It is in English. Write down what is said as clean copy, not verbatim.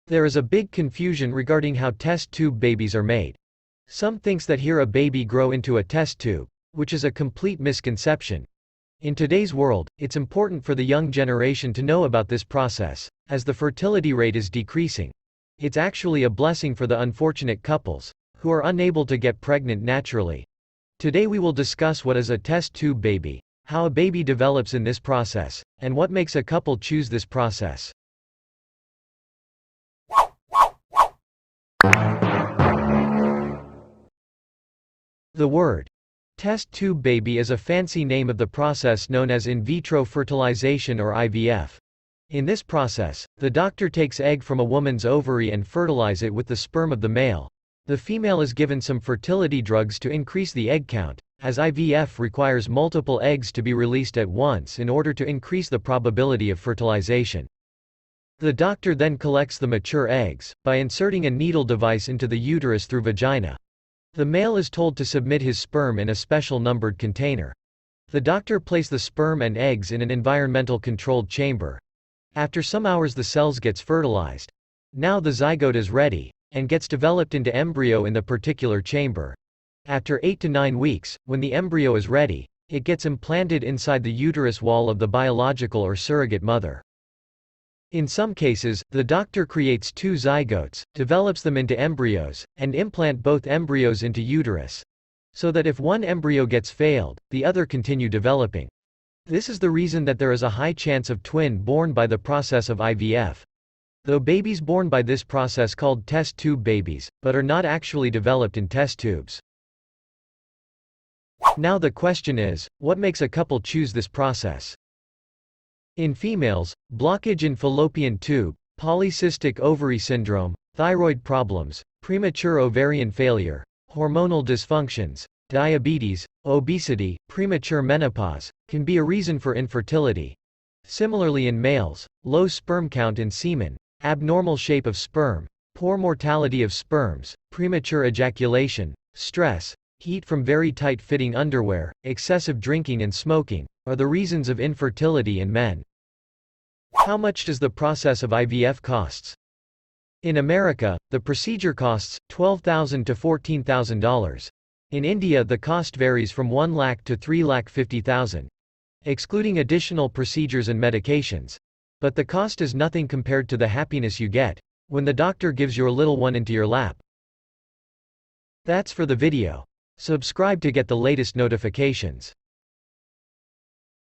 There is a big confusion regarding how test tube babies are made. Some thinks that here a baby grow into a test tube, which is a complete misconception. In today's world, it's important for the young generation to know about this process, as the fertility rate is decreasing. It's actually a blessing for the unfortunate couples, who are unable to get pregnant naturally. Today we will discuss what is a test tube baby, how a baby develops in this process, and what makes a couple choose this process. The word test tube baby is a fancy name of the process known as in vitro fertilization or IVF. In this process, the doctor takes egg from a woman's ovary and fertilize it with the sperm of the male. The female is given some fertility drugs to increase the egg count, as IVF requires multiple eggs to be released at once in order to increase the probability of fertilization. The doctor then collects the mature eggs, by inserting a needle device into the uterus through vagina. The male is told to submit his sperm in a special numbered container. The doctor places the sperm and eggs in an environmental controlled chamber. After some hours the cells gets fertilized. Now the zygote is ready, and gets developed into embryo in the particular chamber. After 8 to 9 weeks, when the embryo is ready, it gets implanted inside the uterus wall of the biological or surrogate mother. In some cases, the doctor creates 2 zygotes, develops them into embryos, and implant both embryos into uterus. So that if one embryo gets failed, the other continue developing. This is the reason that there is a high chance of twin born by the process of IVF. Though babies born by this process called test tube babies, but are not actually developed in test tubes. Now the question is, what makes a couple choose this process? In females, blockage in fallopian tube, polycystic ovary syndrome, thyroid problems, premature ovarian failure, hormonal dysfunctions, diabetes, obesity, premature menopause, can be a reason for infertility. Similarly in males, low sperm count in semen, abnormal shape of sperm, poor mortality of sperms, premature ejaculation, stress, heat from very tight-fitting underwear, excessive drinking and smoking, are the reasons of infertility in men. How much does the process of IVF costs? In America, the procedure costs $12,000 to $14,000. In India the cost varies from 1 lakh to 3,50,000. Excluding additional procedures and medications. But the cost is nothing compared to the happiness you get when the doctor gives your little one into your lap. That's for the video. Subscribe to get the latest notifications.